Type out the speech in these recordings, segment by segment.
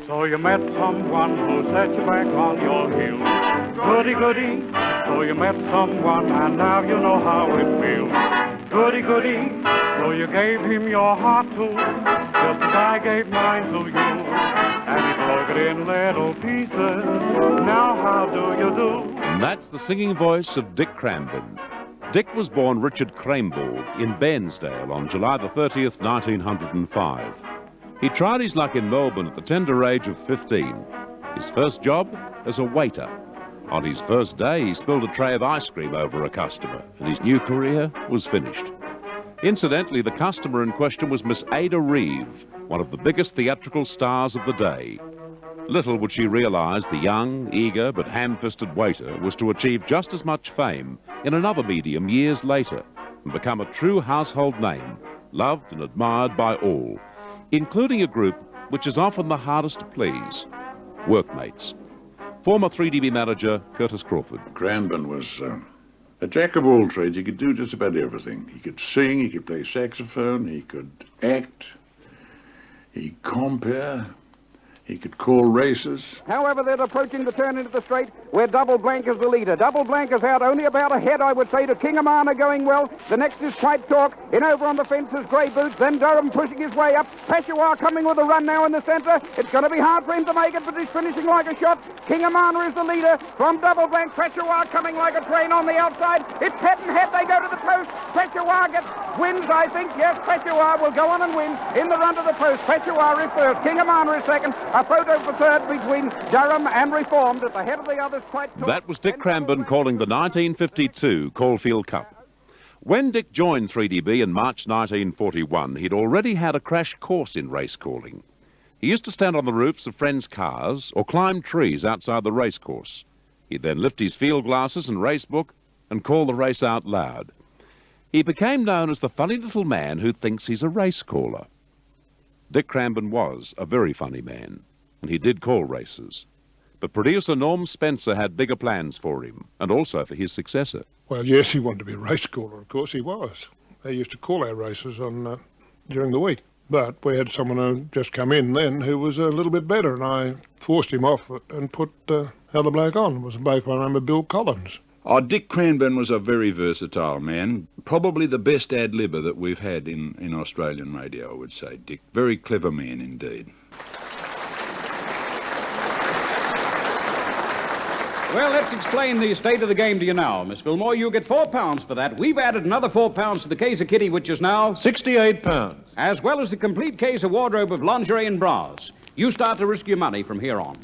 So you met someone who set you back on your heels. Goody, goody. So you met someone and now you know how it feels. Goody, goody. So you gave him your heart too, just as I gave mine to you. And he broke it in little pieces. Now how do you do? And that's the singing voice of Dick Cranbourne. Dick was born Richard Craimborg in Bairnsdale on July the 30th, 1905. He tried his luck in Melbourne at the tender age of 15. His first job as a waiter. On his first day, he spilled a tray of ice cream over a customer, and his new career was finished. Incidentally, the customer in question was Miss Ada Reeve, one of the biggest theatrical stars of the day. Little would she realize the young, eager, but ham-fisted waiter was to achieve just as much fame in another medium years later and become a true household name, loved and admired by all, including a group which is often the hardest to please, workmates. Former 3DB manager Curtis Crawford. Cranbourne was a jack of all trades. He could do just about everything. He could sing, he could play saxophone, he could act, he could compare, he could call races. However, they're approaching the turn into the straight where Double Blank is the leader. Double Blank is out only about a head, I would say, to King Amana going well. The next is Quite Talk. In over on the fence is Grey Boots. Then Durham pushing his way up. Peshawar coming with a run now in the centre. It's going to be hard for him to make it, but he's finishing like a shot. King Amana is the leader from Double Blank. Peshawar coming like a train on the outside. It's head and head. They go to the post. Peshawar wins, I think. Yes, Peshawar will go on and win in the run to the post. Peshawar is first. King Amana is second. A photo for third between Durham and Reformed at the head of the others. Quite Talk. That was Dick Cranbourne calling the 1952 Caulfield Cup. When Dick joined 3DB in March 1941, he'd already had a crash course in race calling. He used to stand on the roofs of friends' cars or climb trees outside the racecourse. He'd then lift his field glasses and race book and call the race out loud. He became known as the funny little man who thinks he's a race caller. Dick Cranbourne was a very funny man, and he did call races. But producer Norm Spencer had bigger plans for him, and also for his successor. Well, yes, he wanted to be a race caller, of course he was. They used to call our races on during the week. But we had someone who just come in then who was a little bit better, and I forced him off it and put another bloke on. It was a bloke by the name of Bill Collins. Oh, Dick Cranbourne was a very versatile man. Probably the best ad-libber that we've had in Australian radio, I would say, Dick. Very clever man indeed. Well, let's explain the state of the game to you now, Miss Fillmore. You get £4 for that. We've added another £4 to the case of kitty, which is now £68. as well as the complete case of wardrobe of lingerie and bras. You start to risk your money from here on.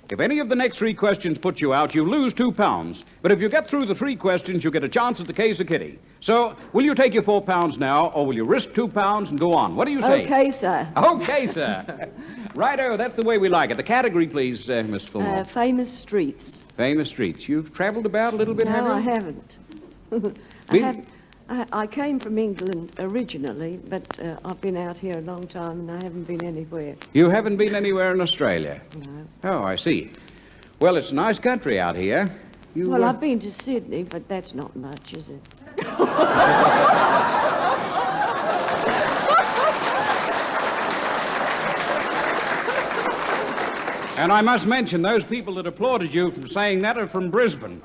If any of the next three questions put you out, you lose £2. But if you get through the three questions, you get a chance at the case of kitty. So, will you take your £4 now, or will you risk £2 and go on? What do you say? Okay, sir. Okay, sir. Righto, that's the way we like it. The category, please, Miss Fillmore. Famous streets. Famous streets. You've travelled about a little bit, have you? No, I haven't. I came from England originally, but I've been out here a long time and I haven't been anywhere. You haven't been anywhere in Australia? No. Oh, I see. Well, it's a nice country out here. Well, I've been to Sydney, but that's not much, is it? And I must mention, those people that applauded you for saying that are from Brisbane.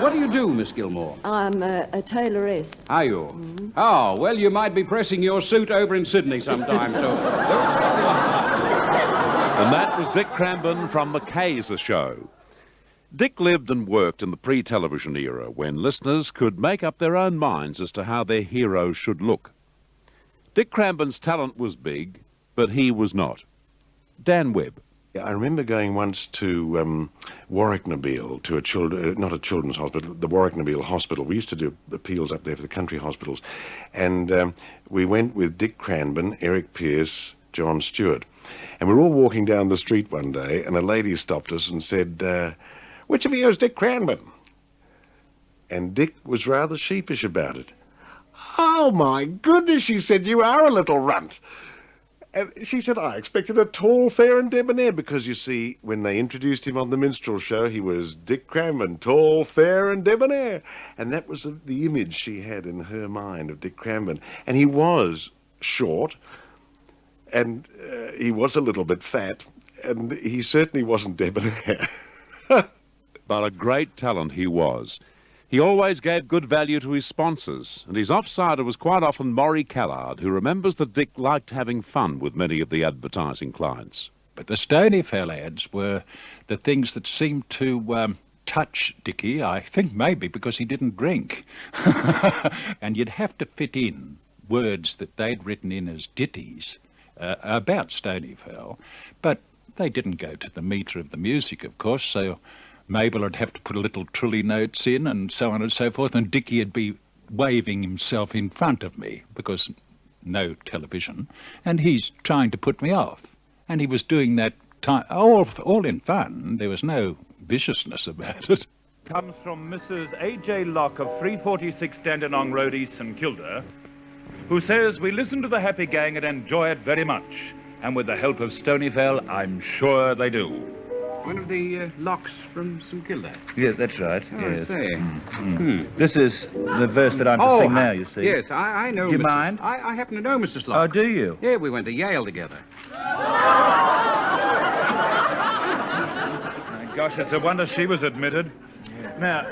What do you do, Miss Gilmore? I'm a tailoress. Are you? Mm-hmm. Oh, well, you might be pressing your suit over in Sydney sometime, so... And that was Dick Cranbourne from the Kaiser Show. Dick lived and worked in the pre-television era when listeners could make up their own minds as to how their heroes should look. Dick Cranbourne's talent was big, but he was not. Dan Webb. I remember going once to Warwicknabeal, to not a children's hospital, the Warwicknabeal Hospital. We used to do appeals up there for the country hospitals. And we went with Dick Cranbourne, Eric Pearce, John Stewart. And we were all walking down the street one day, and a lady stopped us and said, which of you is Dick Cranbourne? And Dick was rather sheepish about it. Oh, my goodness, she said, you are a little runt. And she said, I expected a tall, fair and debonair, because, you see, when they introduced him on the minstrel show, he was Dick Cranbourne, tall, fair and debonair. And that was the image she had in her mind of Dick Cranbourne. And he was short, And he was a little bit fat, and he certainly wasn't debonair. But a great talent he was. He always gave good value to his sponsors, and his offsider was quite often Maury Callard, who remembers that Dick liked having fun with many of the advertising clients. But the Stonyfell ads were the things that seemed to touch Dickie, I think maybe because he didn't drink. And you'd have to fit in words that they'd written in as ditties about Stonyfell, but they didn't go to the metre of the music, of course, so Mabel would have to put a little trilly notes in and so on and so forth, and Dickie would be waving himself in front of me because no television, and he's trying to put me off. And he was doing that all in fun. There was no viciousness about it. Comes from Mrs. A.J. Locke of 346 Dandenong Road, East St Kilda, who says, "We listen to the Happy Gang and enjoy it very much. And with the help of Stonyfell, I'm sure they do." One of the Locks from St Kilda. Yes, that's right. Oh, Yes. I see. This is the verse that I'm to sing now, you see. Yes, I know. Do you mind? I happen to know Mrs. Oh, Locke. do you? Yeah, we went to Yale together. Gosh, it's a wonder she was admitted. Now,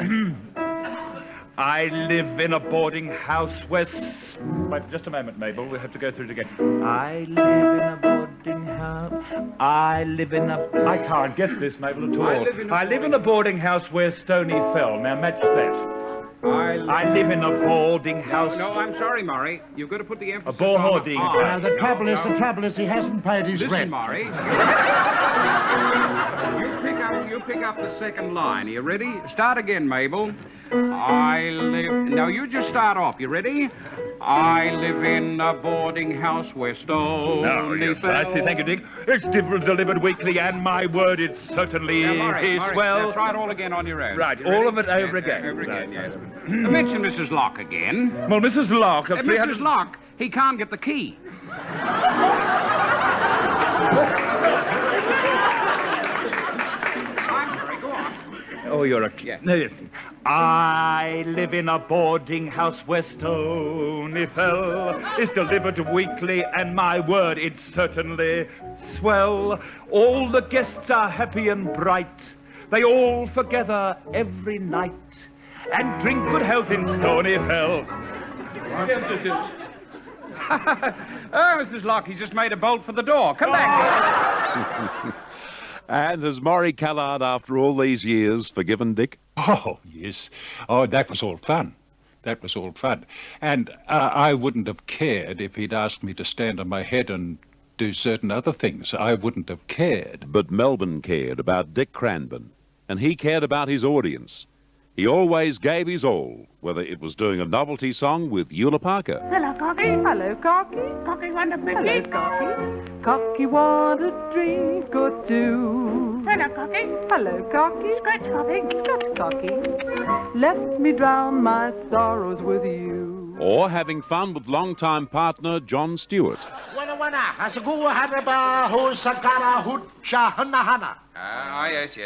I live in a boarding house where... Wait, just a moment, Mabel. We'll have to go through it again. I live in a boarding house. I live in a... I can't get this, Mabel, at all. I live in a boarding house where Stony fell. Now, match that. I live in a boarding house. No, I'm sorry, Murray. You've got to put the emphasis A boarding on house. The trouble is he hasn't paid his Listen, rent. Murray. You pick up the second line. Are you ready? Start again, Mabel. I live... Now, you just start off. You ready? I live in a boarding house where Stony Oh, yes, I see. Thank you, Dick. It's delivered weekly, and my word, it certainly is well. Now try it all again on your own. Right, You all ready? of it over again. Over again, Right. yes. Mention Mrs. Locke again. Well, Mrs. Locke of 300... Mrs. Locke, he can't get the key. I'm sorry, go on. Oh, you're a... Yeah. I live in a boarding house where Stonyfell is delivered weekly, and my word, it's certainly swell. All the guests are happy and bright. They all together every night and drink good health in Stonyfell. Oh, Mrs. Locke, he's just made a bolt for the door. Come back. And has Maury Callard, after all these years, forgiven Dick? Oh, yes. Oh, that was all fun. That was all fun. And I wouldn't have cared if he'd asked me to stand on my head and do certain other things. I wouldn't have cared. But Melbourne cared about Dick Cranbourne, and he cared about his audience. He always gave his all, whether it was doing a novelty song with Eula Parker. Hello, Cocky. Hello, Cocky. Cocky want a quickie. Hello, Cocky. Cocky want a drink or two. Hello, Cocky. Hello, Cocky. Scratch, Cocky. Scratch, Cocky. Let me drown my sorrows with you. Or having fun with longtime partner John Stewart.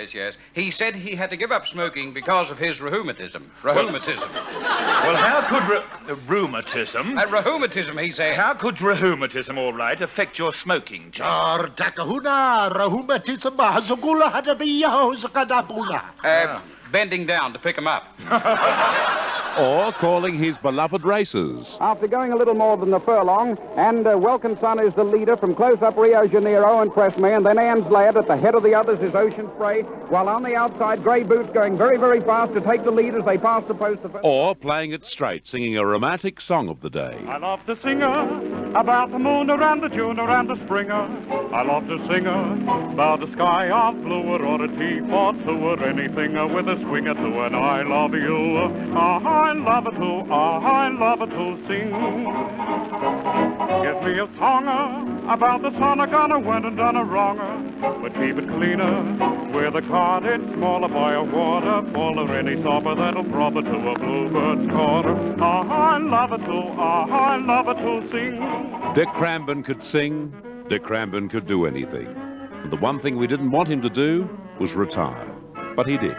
Yes. He said he had to give up smoking because of his rheumatism. Rheumatism. Well, how could rheumatism... Rheumatism, he said. How could rheumatism, all right, affect your smoking, John? Bending down to pick him up. Or calling his beloved races. After going a little more than the furlong, and Wilkinson is the leader from close up Rio Janeiro and Cresme, and then Anne's Lad at the head of the others is Ocean Spray, while on the outside, Grey Boots going very, very fast to take the lead as they pass the post. Or playing it straight, singing a romantic song of the day. I love to sing about the moon around the June around the springer. I love to sing about the sky of blue or a teapot to or anything with a swinger to, and I love you. I love it to sing. Give me a song about the son I gonna went and done a wronger, but keep it cleaner with a cottage smaller by a waterfall or any topper that'll prop it to a bluebird's corner. I love it to sing. Dick Cranbourne could sing. Dick Cranbourne could do anything. And the one thing we didn't want him to do was retire. But he did.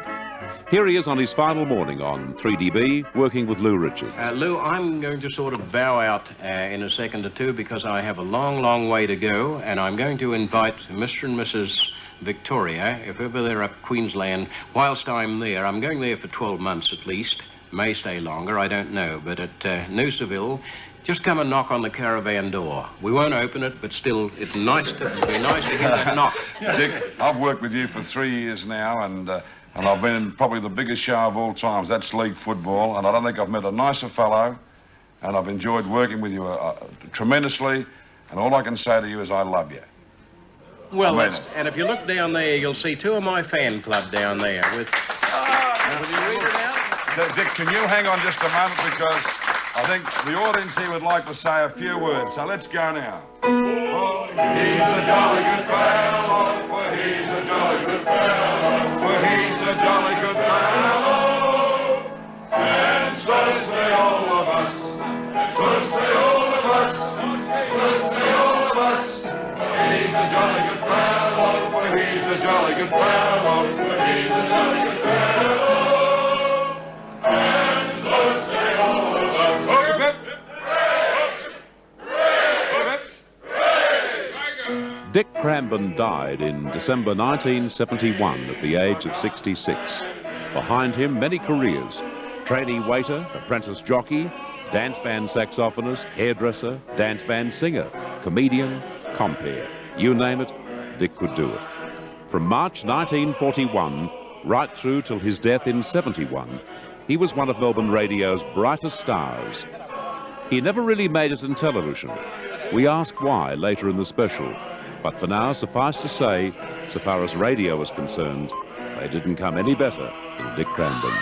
Here he is on his final morning on 3DB, working with Lou Richards. Lou, I'm going to sort of bow out in a second or two because I have a long, long way to go, and I'm going to invite Mr. and Mrs. Victoria, if ever they're up Queensland, whilst I'm there. I'm going there for 12 months at least. May stay longer, I don't know, but at Noosaville, just come and knock on the caravan door. We won't open it, but still, it'd be nice to hear that knock. Dick, I've worked with you for 3 years now, and I've been in probably the biggest show of all times. That's league football, and I don't think I've met a nicer fellow, and I've enjoyed working with you tremendously, and all I can say to you is I love you. Well, and if you look down there, you'll see 2 of my fan club down there with... will you read it out? Dick, can you hang on just a moment, because I think the audience here would like to say a few words, so let's go now. Oh, he's a jolly good fellow, for he's a jolly good fellow, for he's a jolly good fellow, and so say all of us, so say all of us, so say all of us, for he's a jolly good fellow, for he's a jolly good fellow, for he's a jolly good fellow. Dick Cramben died in December 1971 at the age of 66. Behind him, many careers: trainee waiter, apprentice jockey, dance band saxophonist, hairdresser, dance band singer, comedian, compere. You name it, Dick could do it. From March 1941 right through till his death in 71, he was one of Melbourne radio's brightest stars. He never really made it in television. We ask why later in the special. But for now, suffice to say, so far as radio is concerned, they didn't come any better than Dick Cramben.